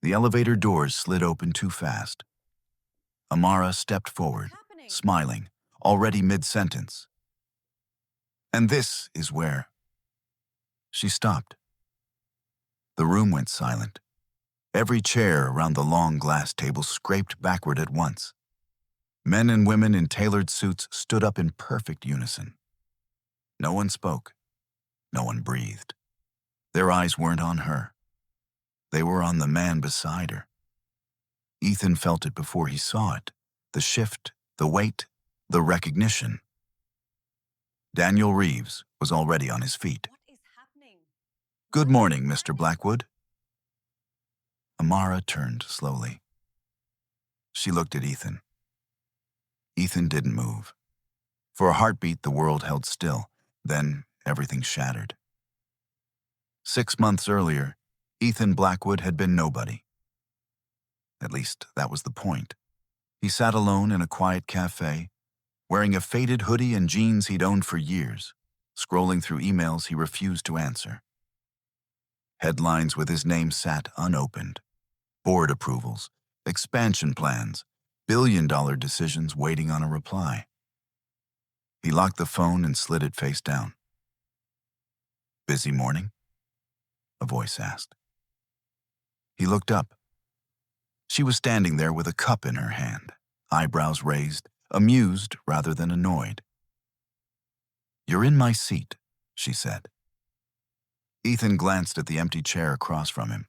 The elevator doors slid open too fast. Amara stepped forward, smiling, already mid-sentence. And this is where... She stopped. The room went silent. Every chair around the long glass table scraped backward at once. Men and women in tailored suits stood up in perfect unison. No one spoke. No one breathed. Their eyes weren't on her. They were on the man beside her. Ethan felt it before he saw it. The shift, the weight, the recognition. Daniel Reeves was already on his feet. What is happening? "Good morning, Mr. Blackwood." Amara turned slowly. She looked at Ethan. Ethan didn't move. For a heartbeat, the world held still. Then everything shattered. 6 months earlier, Ethan Blackwood had been nobody. At least, that was the point. He sat alone in a quiet cafe, wearing a faded hoodie and jeans he'd owned for years, scrolling through emails he refused to answer. Headlines with his name sat unopened. Board approvals, expansion plans, billion-dollar decisions waiting on a reply. He locked the phone and slid it face down. "Busy morning?" a voice asked. He looked up. She was standing there with a cup in her hand, eyebrows raised, amused rather than annoyed. "You're in my seat," she said. Ethan glanced at the empty chair across from him.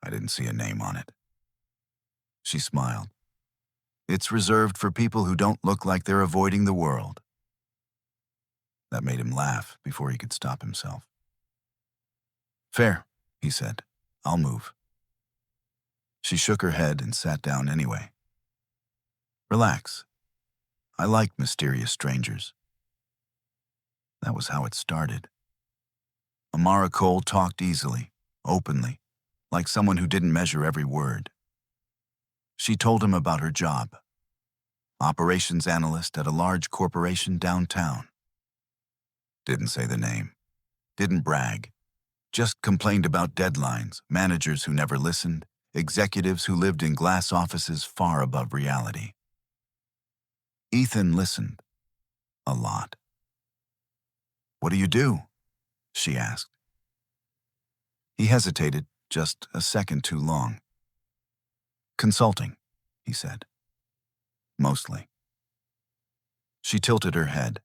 "I didn't see a name on it." She smiled. "It's reserved for people who don't look like they're avoiding the world." That made him laugh before he could stop himself. "Fair," he said. "I'll move." She shook her head and sat down anyway. "Relax. I like mysterious strangers." That was how it started. Amara Cole talked easily, openly, like someone who didn't measure every word. She told him about her job. Operations analyst at a large corporation downtown. Didn't say the name. Didn't brag. Just complained about deadlines, managers who never listened, executives who lived in glass offices far above reality. Ethan listened. A lot. "What do you do?" she asked. He hesitated, just a second too long. "Consulting," he said. "Mostly." She tilted her head.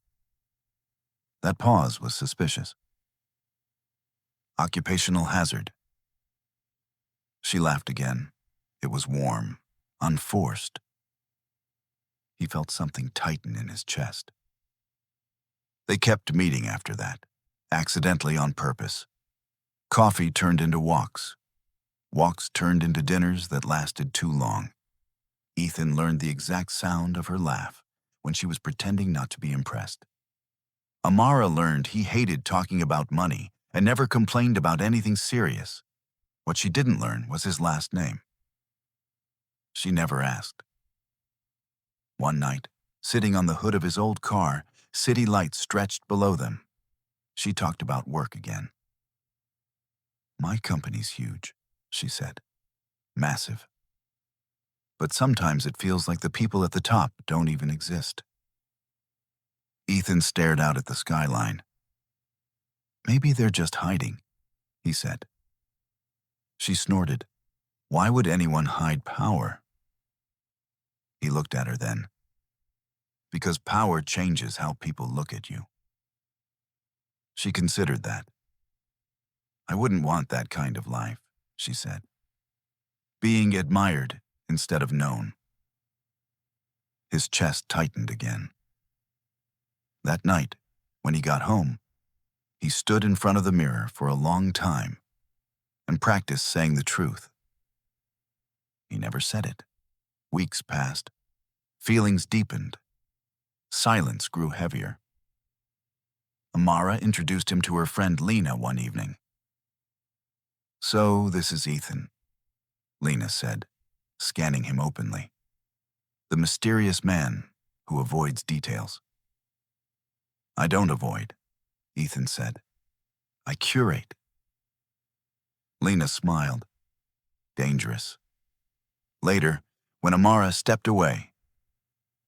That pause was suspicious. "Occupational hazard." She laughed again. It was warm, unforced. He felt something tighten in his chest. They kept meeting after that, accidentally on purpose. Coffee turned into walks. Walks turned into dinners that lasted too long. Ethan learned the exact sound of her laugh when she was pretending not to be impressed. Amara learned he hated talking about money and never complained about anything serious. What she didn't learn was his last name. She never asked. One night, sitting on the hood of his old car, city lights stretched below them. She talked about work again. "My company's huge," she said. "Massive. But sometimes it feels like the people at the top don't even exist." Ethan stared out at the skyline. "Maybe they're just hiding," he said. She snorted. "Why would anyone hide power?" He looked at her then. "Because power changes how people look at you." She considered that. "I wouldn't want that kind of life," she said. "Being admired instead of known." His chest tightened again. That night, when he got home, he stood in front of the mirror for a long time and practiced saying the truth. He never said it. Weeks passed. Feelings deepened. Silence grew heavier. Amara introduced him to her friend Lena one evening. "So this is Ethan," Lena said, scanning him openly. "The mysterious man who avoids details." "I don't avoid," Ethan said. "I curate." Lena smiled. dangerous. Later, when Amara stepped away,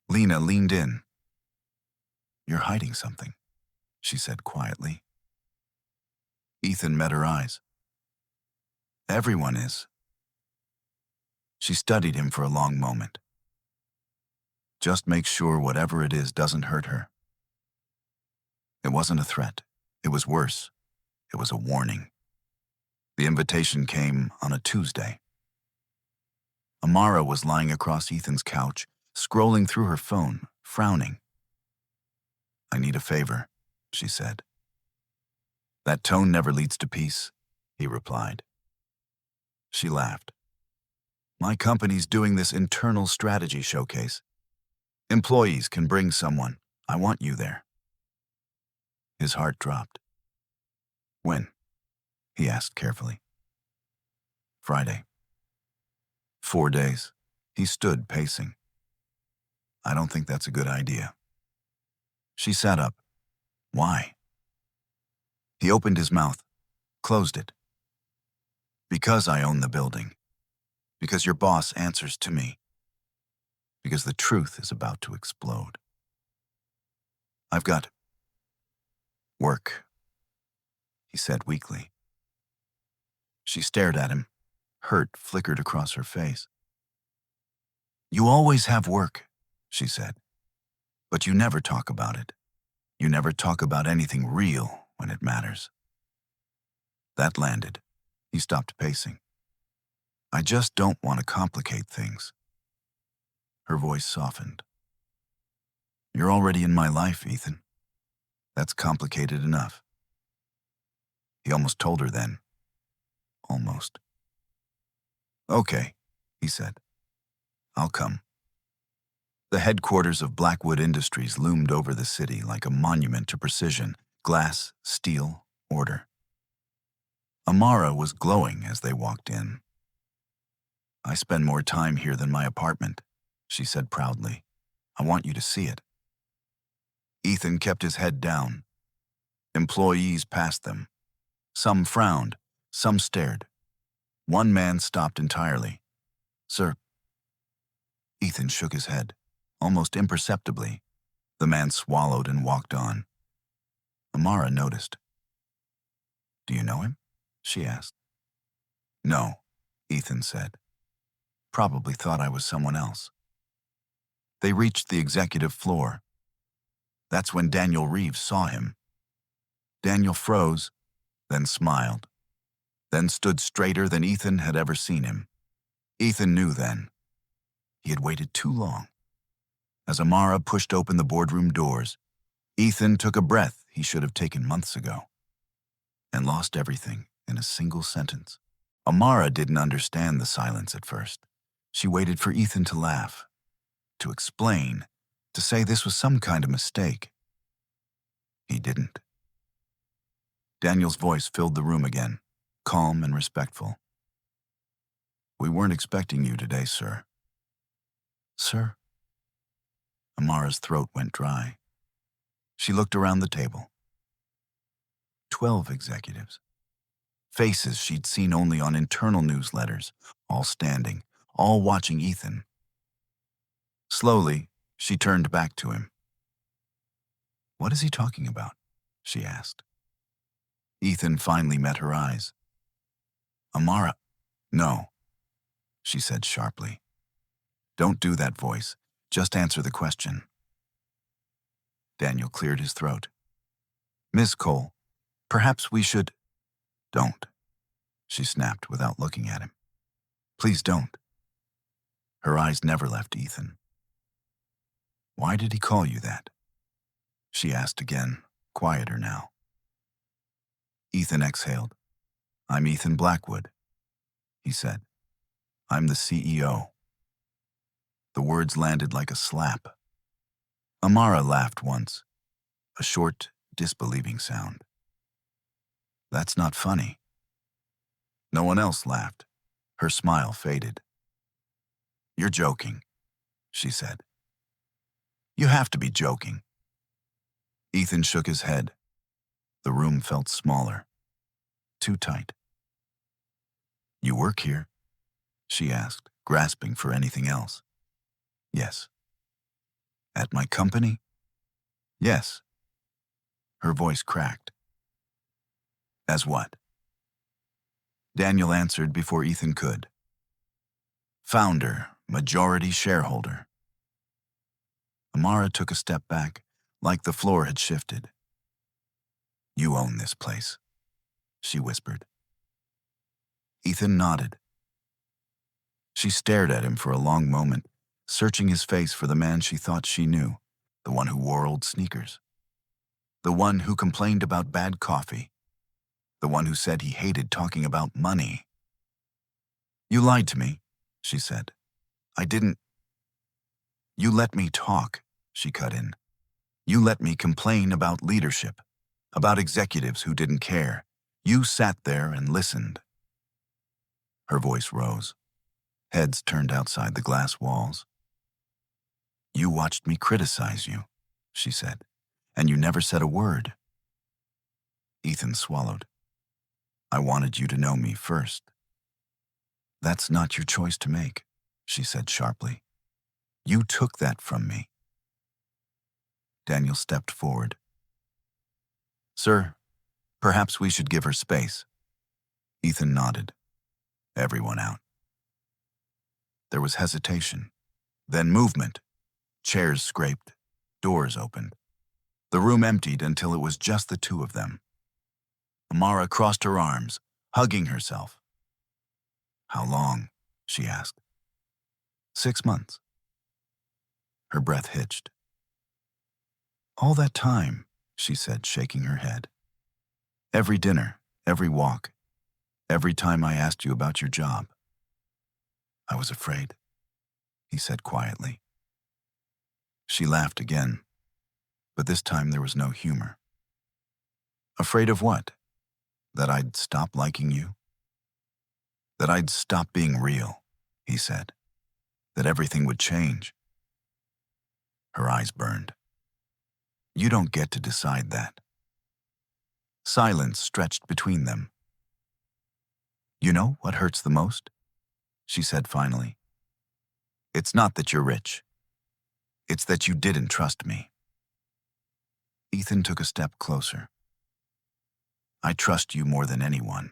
Lena leaned in. "You're hiding something," she said quietly. Ethan met her eyes. "Everyone is." She studied him for a long moment. "Just make sure whatever it is doesn't hurt her." It wasn't a threat. It was worse. It was a warning. The invitation came on a Tuesday. Amara was lying across Ethan's couch, scrolling through her phone, frowning. "I need a favor," she said. "That tone never leads to peace," he replied. She laughed. "My company's doing this internal strategy showcase. Employees can bring someone. I want you there." His heart dropped. "When?" he asked carefully. "Friday." 4 days. He stood pacing. "I don't think that's a good idea." She sat up. "Why?" He opened his mouth, closed it. "Because I own the building. Because your boss answers to me. Because the truth is about to explode. I've got work," he said weakly. She stared at him. Hurt flickered across her face. "You always have work," she said. "But you never talk about it. You never talk about anything real when it matters." That landed. He stopped pacing. "I just don't want to complicate things." Her voice softened. "You're already in my life, Ethan. That's complicated enough." He almost told her then. Almost. "Okay," he said. "I'll come." The headquarters of Blackwood Industries loomed over the city like a monument to precision, glass, steel, order. Amara was glowing as they walked in. "I spend more time here than my apartment," she said proudly. "I want you to see it." Ethan kept his head down. Employees passed them. Some frowned, some stared. One man stopped entirely. "Sir." Ethan shook his head, almost imperceptibly. The man swallowed and walked on. Amara noticed. "Do you know him?" she asked. "No," Ethan said. "Probably thought I was someone else." They reached the executive floor. That's when Daniel Reeves saw him. Daniel froze, then smiled, then stood straighter than Ethan had ever seen him. Ethan knew then. He had waited too long. As Amara pushed open the boardroom doors, Ethan took a breath he should have taken months ago, and lost everything in a single sentence. Amara didn't understand the silence at first. She waited for Ethan to laugh, to explain, to say this was some kind of mistake. He didn't. Daniel's voice filled the room again, calm and respectful. "We weren't expecting you today, sir." "Sir?" Amara's throat went dry. She looked around the table. 12 executives. Faces she'd seen only on internal newsletters, all standing, all watching Ethan. Slowly, she turned back to him. "What is he talking about?" she asked. Ethan finally met her eyes. "Amara." "No," she said sharply. "Don't do that voice. Just answer the question." Daniel cleared his throat. "Miss Cole, perhaps we should—" "Don't," she snapped without looking at him. "Please don't." Her eyes never left Ethan. "Why did he call you that?" she asked again, quieter now. Ethan exhaled. "I'm Ethan Blackwood," he said. "I'm the CEO." The words landed like a slap. Amara laughed once, a short, disbelieving sound. "That's not funny." No one else laughed. Her smile faded. "You're joking," she said. "You have to be joking." Ethan shook his head. The room felt smaller, too tight. "You work here," she asked, grasping for anything else. Yes. At my company? Yes. Her voice cracked. As what? Daniel answered before Ethan could. Founder, majority shareholder. Amara took a step back, like the floor had shifted. You own this place, she whispered. Ethan nodded. She stared at him for a long moment, searching his face for the man she thought she knew, the one who wore old sneakers. The one who complained about bad coffee. The one who said he hated talking about money. You lied to me, she said. I didn't. You let me talk, she cut in. You let me complain about leadership, about executives who didn't care. You sat there and listened. Her voice rose. Heads turned outside the glass walls. You watched me criticize you, she said, and you never said a word. Ethan swallowed. I wanted you to know me first. That's not your choice to make, she said sharply. You took that from me. Daniel stepped forward. Sir, perhaps we should give her space. Ethan nodded. Everyone out. There was hesitation, then movement. Chairs scraped, doors opened. The room emptied until it was just the two of them. Amara crossed her arms, hugging herself. How long? She asked. 6 months. Her breath hitched. All that time, she said, shaking her head. Every dinner, every walk, every time I asked you about your job. I was afraid, he said quietly. She laughed again, but this time there was no humor. Afraid of what? That I'd stop liking you? That I'd stop being real, he said. That everything would change. Her eyes burned. You don't get to decide that. Silence stretched between them. You know what hurts the most? She said finally. It's not that you're rich. It's that you didn't trust me. Ethan took a step closer. I trust you more than anyone.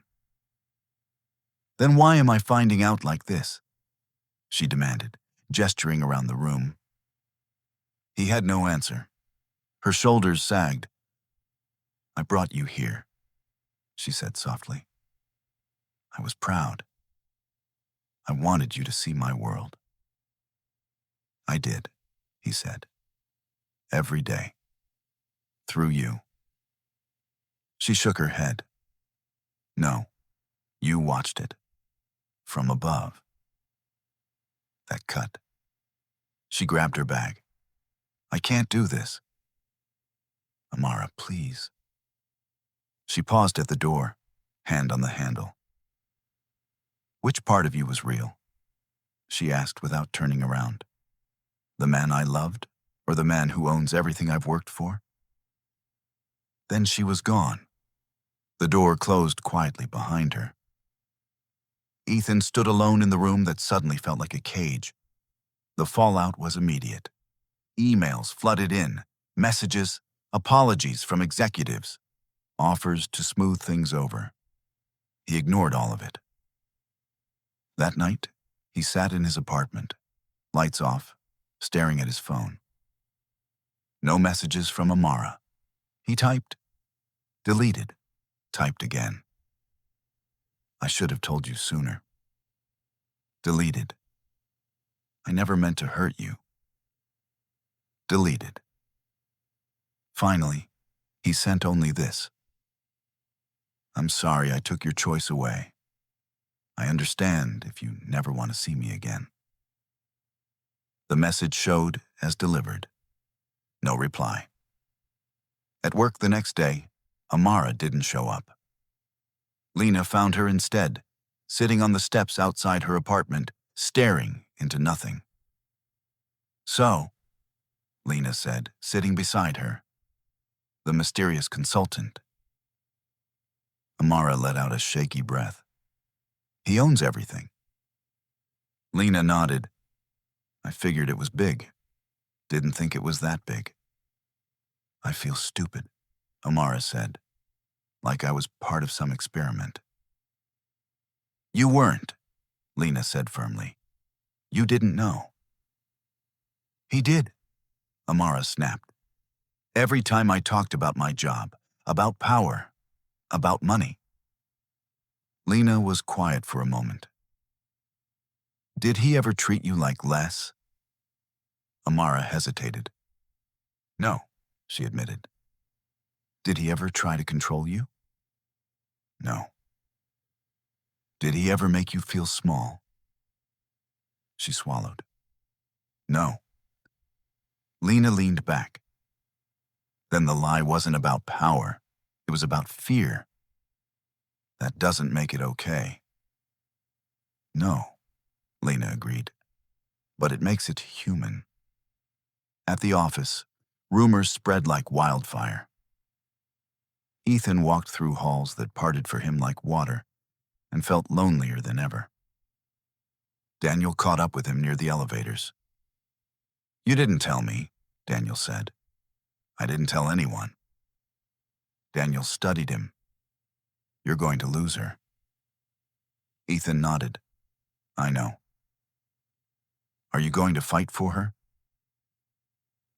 Then why am I finding out like this? She demanded, gesturing around the room. He had no answer. Her shoulders sagged. I brought you here, she said softly. I was proud. I wanted you to see my world. I did, he said. Every day. Through you. She shook her head. No, you watched it. From above. That cut. She grabbed her bag. I can't do this. Amara, please. She paused at the door, hand on the handle. Which part of you was real? She asked without turning around. The man I loved, or the man who owns everything I've worked for? Then she was gone. The door closed quietly behind her. Ethan stood alone in the room that suddenly felt like a cage. The fallout was immediate. Emails flooded in, messages, apologies from executives, offers to smooth things over. He ignored all of it. That night, he sat in his apartment, lights off, staring at his phone. No messages from Amara. He typed, deleted, typed again. I should have told you sooner. Deleted. I never meant to hurt you. Deleted. Finally, he sent only this. I'm sorry I took your choice away. I understand if you never want to see me again. The message showed as delivered. No reply. At work the next day, Amara didn't show up. Lena found her instead, sitting on the steps outside her apartment, staring into nothing. So, Lena said, sitting beside her. The mysterious consultant. Amara let out a shaky breath. He owns everything. Lena nodded. I figured it was big. Didn't think it was that big. I feel stupid, Amara said, like I was part of some experiment. You weren't, Lena said firmly. You didn't know. He did, Amara snapped. Every time I talked about my job, about power, about money. Lena was quiet for a moment. Did he ever treat you like less? Amara hesitated. No, she admitted. Did he ever try to control you? No. Did he ever make you feel small? She swallowed. No. Lena leaned back. Then the lie wasn't about power. It was about fear. That doesn't make it okay. No, Lena agreed. But it makes it human. At the office, rumors spread like wildfire. Ethan walked through halls that parted for him like water and felt lonelier than ever. Daniel caught up with him near the elevators. You didn't tell me, Daniel said. I didn't tell anyone. Daniel studied him. You're going to lose her. Ethan nodded. I know. Are you going to fight for her?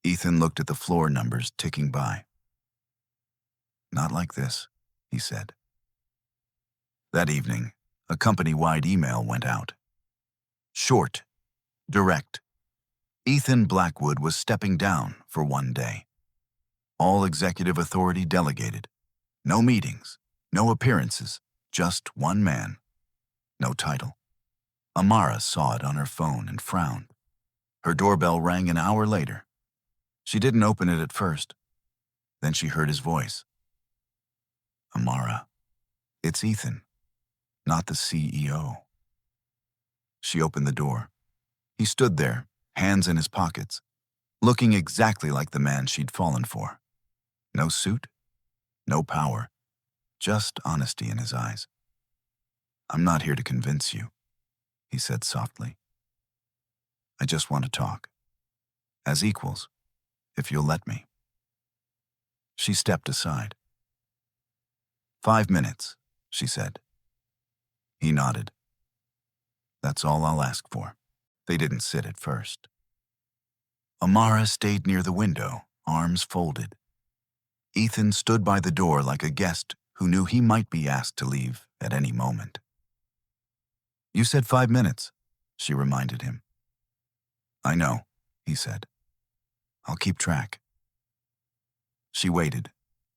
Ethan looked at the floor numbers ticking by. Not like this, he said. That evening, a company-wide email went out. Short, direct. Ethan Blackwood was stepping down for one day. All executive authority delegated. No meetings, no appearances, just one man. No title. Amara saw it on her phone and frowned. Her doorbell rang an hour later. She didn't open it at first. Then she heard his voice. Amara, it's Ethan, not the CEO. She opened the door. He stood there, hands in his pockets, looking exactly like the man she'd fallen for. No suit, no power, just honesty in his eyes. I'm not here to convince you, he said softly. I just want to talk. As equals, if you'll let me. She stepped aside. 5 minutes, she said. He nodded. That's all I'll ask for. They didn't sit at first. Amara stayed near the window, arms folded. Ethan stood by the door like a guest who knew he might be asked to leave at any moment. You said 5 minutes, she reminded him. I know, he said. I'll keep track. She waited.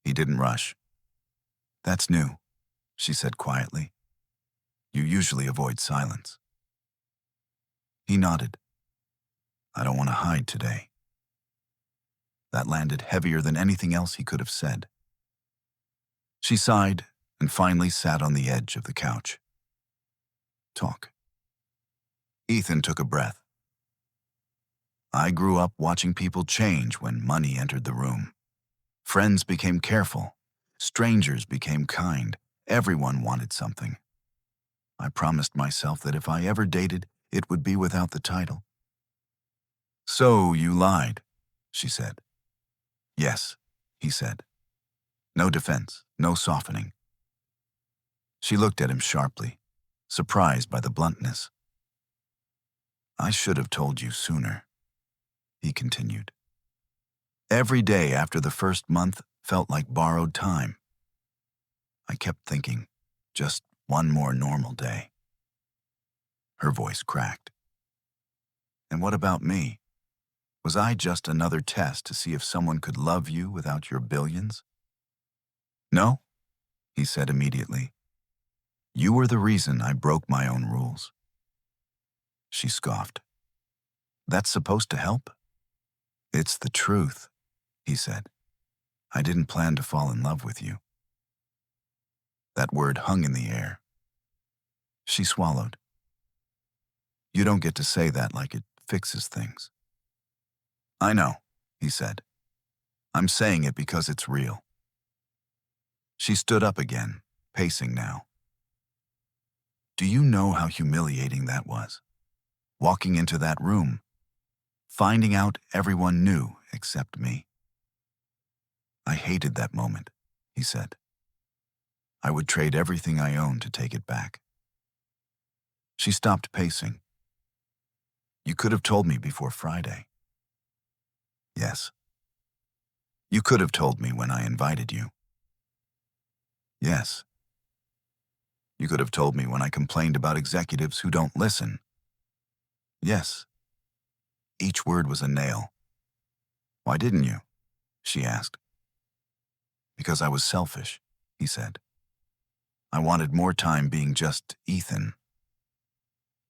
He didn't rush. That's new, she said quietly. You usually avoid silence. He nodded. I don't want to hide today. That landed heavier than anything else he could have said. She sighed and finally sat on the edge of the couch. Talk. Ethan took a breath. I grew up watching people change when money entered the room. Friends became careful. Strangers became kind. Everyone wanted something. I promised myself that if I ever dated, it would be without the title. So you lied, she said. Yes, he said. No defense, no softening. She looked at him sharply, surprised by the bluntness. I should have told you sooner, he continued. Every day after the first month felt like borrowed time. I kept thinking, just one more normal day. Her voice cracked. And what about me? Was I just another test to see if someone could love you without your billions? No, he said immediately. You were the reason I broke my own rules. She scoffed. That's supposed to help? It's the truth, he said. I didn't plan to fall in love with you. That word hung in the air. She swallowed. You don't get to say that like it fixes things. I know, he said. I'm saying it because it's real. She stood up again, pacing now. Do you know how humiliating that was? walking into that room, finding out everyone knew except me. I hated that moment, he said. I would trade everything I owned to take it back. She stopped pacing. You could have told me before Friday. Yes. You could have told me when I invited you. Yes. You could have told me when I complained about executives who don't listen. Yes. Each word was a nail. Why didn't you? She asked. Because I was selfish, he said. I wanted more time being just Ethan.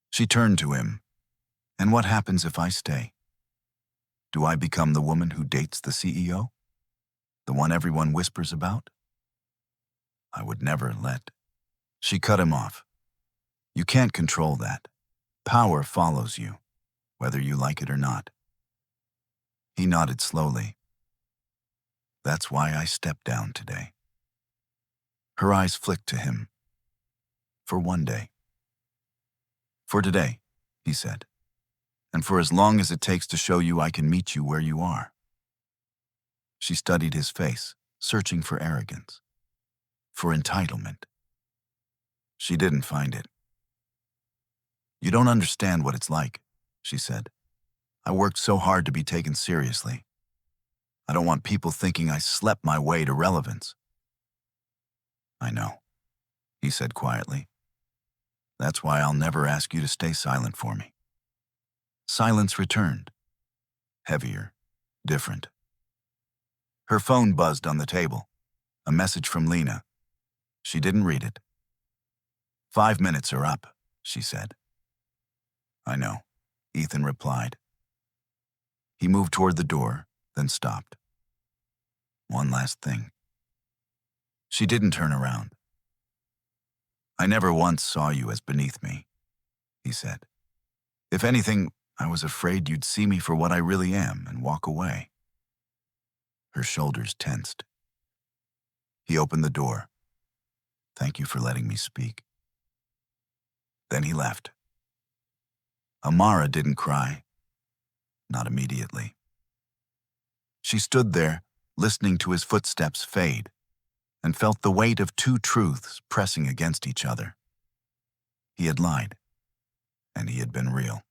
She turned to him. And what happens if I stay? Do I become the woman who dates the CEO? The one everyone whispers about? I would never let. She cut him off. You can't control that. Power follows you, whether you like it or not. He nodded slowly. That's why I stepped down today. Her eyes flicked to him. For one day. For today, he said. And for as long as it takes to show you I can meet you where you are. She studied his face, searching for arrogance, for entitlement. She didn't find it. You don't understand what it's like, she said. I worked so hard to be taken seriously. I don't want people thinking I slept my way to relevance. I know, he said quietly. That's why I'll never ask you to stay silent for me. Silence returned. Heavier, different. Her phone buzzed on the table. A message from Lena. She didn't read it. 5 minutes are up, she said. I know, Ethan replied. He moved toward the door, then stopped. One last thing. She didn't turn around. I never once saw you as beneath me, he said. If anything, I was afraid you'd see me for what I really am and walk away. Her shoulders tensed. He opened the door. Thank you for letting me speak. Then he left. Amara didn't cry. Not immediately. She stood there, listening to his footsteps fade, and felt the weight of two truths pressing against each other. He had lied, and he had been real.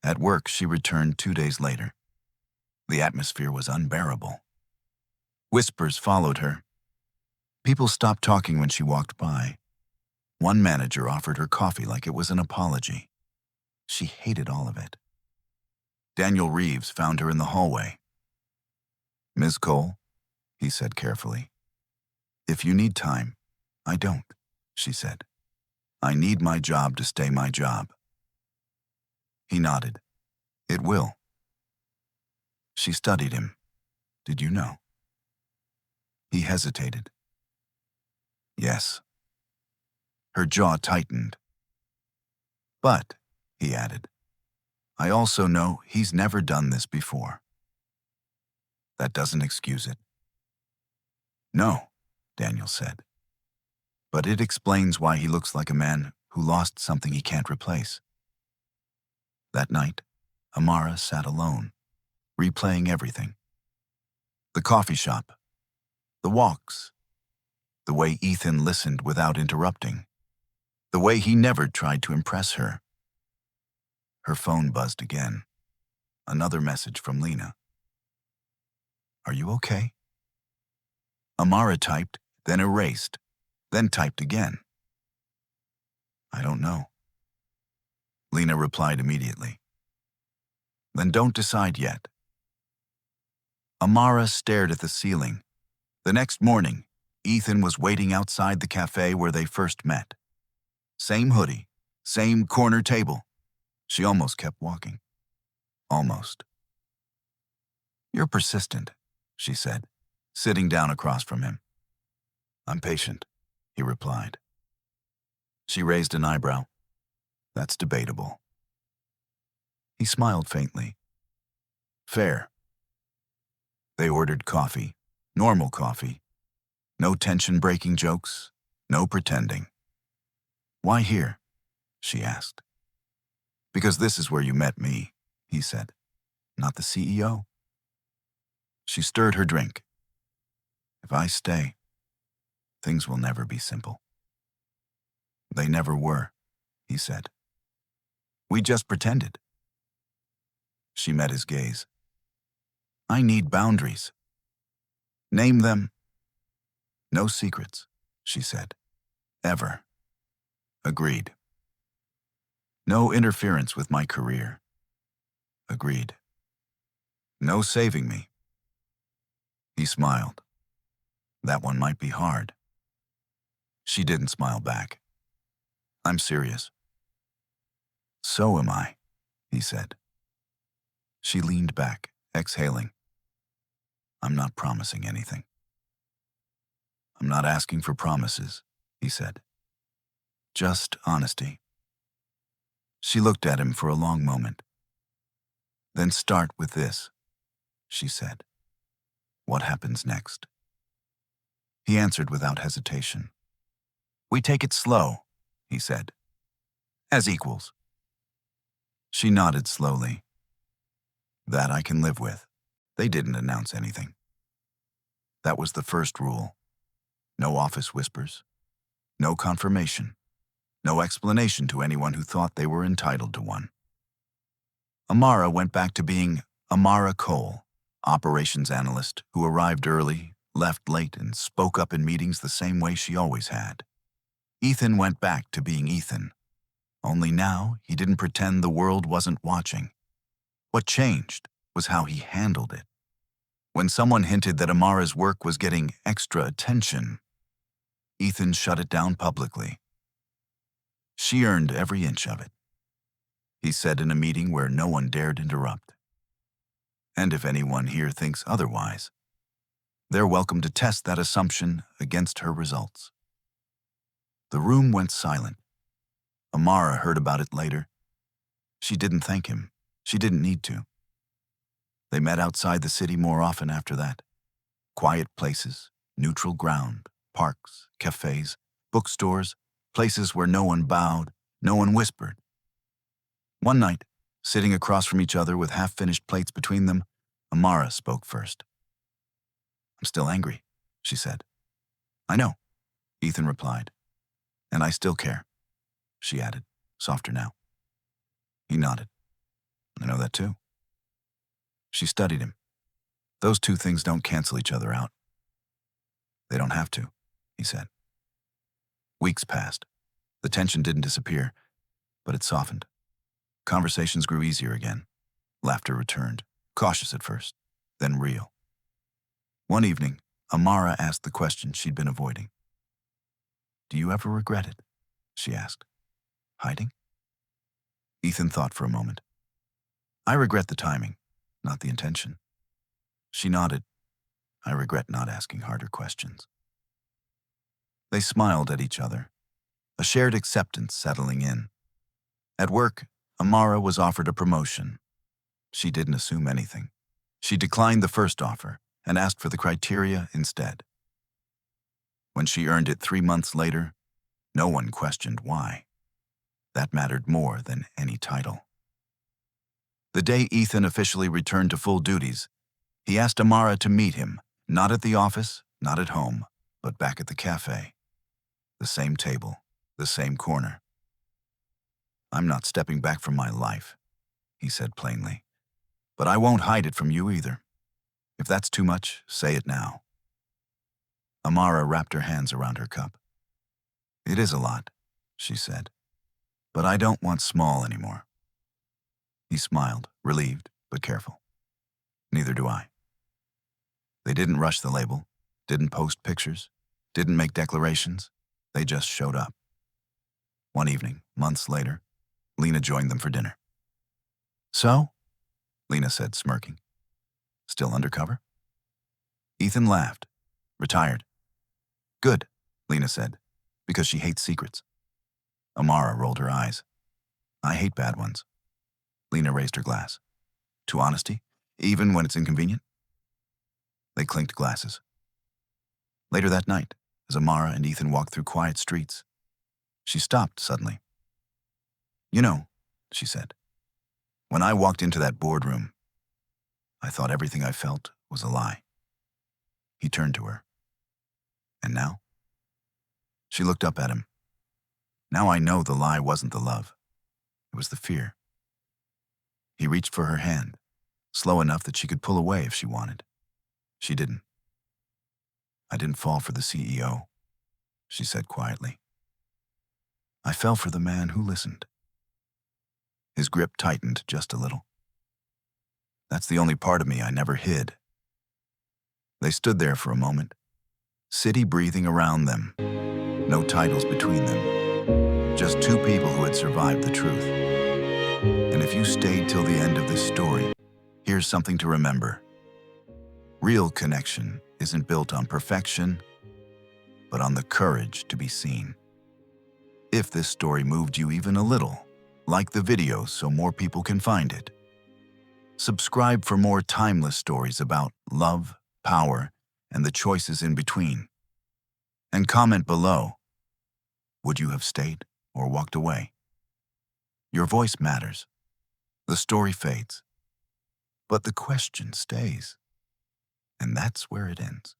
At work, she returned 2 days later. The atmosphere was unbearable. Whispers followed her. People stopped talking when she walked by. One manager offered her coffee like it was an apology. She hated all of it. Daniel Reeves found her in the hallway. Ms. Cole, he said carefully. If you need time, I don't, she said. I need my job to stay my job. He nodded. It will. She studied him. Did you know? He hesitated. Yes. Her jaw tightened. But, he added, I also know he's never done this before. That doesn't excuse it. No, Daniel said. But it explains why he looks like a man who lost something he can't replace. That night, Amara sat alone, replaying everything. The coffee shop, the walks, the way Ethan listened without interrupting, the way he never tried to impress her. Her phone buzzed again. Another message from Lena. Are you okay? Amara typed, then erased, then typed again. I don't know. Lena replied immediately. Then don't decide yet. Amara stared at the ceiling. The next morning, Ethan was waiting outside the cafe where they first met. Same hoodie, same corner table. She almost kept walking. Almost. You're persistent, she said, sitting down across from him. I'm patient, he replied. She raised an eyebrow. That's debatable. He smiled faintly. Fair. They ordered coffee, normal coffee. No tension-breaking jokes, no pretending. Why here? She asked. Because this is where you met me, he said. Not the CEO. She stirred her drink. If I stay, things will never be simple. They never were, he said. We just pretended. She met his gaze. I need boundaries. Name them. No secrets, she said. Ever. Agreed. No interference with my career. Agreed. No saving me. He smiled. That one might be hard. She didn't smile back. I'm serious. So am I, he said. She leaned back, exhaling. I'm not promising anything. I'm not asking for promises, he said. Just honesty. She looked at him for a long moment. Then start with this, she said. What happens next? He answered without hesitation. We take it slow, he said. As equals. She nodded slowly. That I can live with. They didn't announce anything. That was the first rule. No office whispers. No confirmation. No explanation to anyone who thought they were entitled to one. Amara went back to being Amara Cole, operations analyst who arrived early, left late, and spoke up in meetings the same way she always had. Ethan went back to being Ethan. Only now, he didn't pretend the world wasn't watching. What changed was how he handled it. When someone hinted that Amara's work was getting extra attention, Ethan shut it down publicly. She earned every inch of it, he said in a meeting where no one dared interrupt. And if anyone here thinks otherwise, they're welcome to test that assumption against her results. The room went silent. Amara heard about it later. She didn't thank him. She didn't need to. They met outside the city more often after that. Quiet places, neutral ground, parks, cafes, bookstores, places where no one bowed, no one whispered. One night, sitting across from each other with half-finished plates between them, Amara spoke first. I'm still angry, she said. I know, Ethan replied. And I still care, she added, softer now. He nodded. I know that too. She studied him. Those two things don't cancel each other out. They don't have to, he said. Weeks passed. The tension didn't disappear, but it softened. Conversations grew easier again. Laughter returned, cautious at first, then real. One evening, Amara asked the question she'd been avoiding. Do you ever regret it? She asked. Hiding? Ethan thought for a moment. I regret the timing, not the intention. She nodded. I regret not asking harder questions. They smiled at each other, a shared acceptance settling in. At work, Amara was offered a promotion. She didn't assume anything. She declined the first offer and asked for the criteria instead. When she earned it 3 months later, no one questioned why. That mattered more than any title. The day Ethan officially returned to full duties, he asked Amara to meet him, not at the office, not at home, but back at the cafe. The same table, the same corner. I'm not stepping back from my life, he said plainly. But I won't hide it from you either. If that's too much, say it now. Amara wrapped her hands around her cup. It is a lot, she said. But I don't want small anymore. He smiled, relieved, but careful. Neither do I. They didn't rush the label, didn't post pictures, didn't make declarations. They just showed up. One evening, months later, Lena joined them for dinner. So? Lena said, smirking. Still undercover? Ethan laughed. Retired. Good, Lena said, because she hates secrets. Amara rolled her eyes. I hate bad ones. Lena raised her glass. To honesty, even when it's inconvenient? They clinked glasses. Later that night, as Amara and Ethan walked through quiet streets, she stopped suddenly. You know, she said, When I walked into that boardroom, I thought everything I felt was a lie. He turned to her. And now? She looked up at him. Now I know the lie wasn't the love. It was the fear. He reached for her hand, slow enough that she could pull away if she wanted. She didn't. I didn't fall for the CEO, she said quietly. I fell for the man who listened. His grip tightened just a little. That's the only part of me I never hid. They stood there for a moment, city breathing around them, no titles between them, just two people who had survived the truth. And if you stayed till the end of this story, here's something to remember. Real connection isn't built on perfection, but on the courage to be seen. If this story moved you even a little, like the video so more people can find it. Subscribe for more timeless stories about love, power, and the choices in between. And comment below, would you have stayed or walked away? Your voice matters. The story fades, but the question stays. And that's where it ends.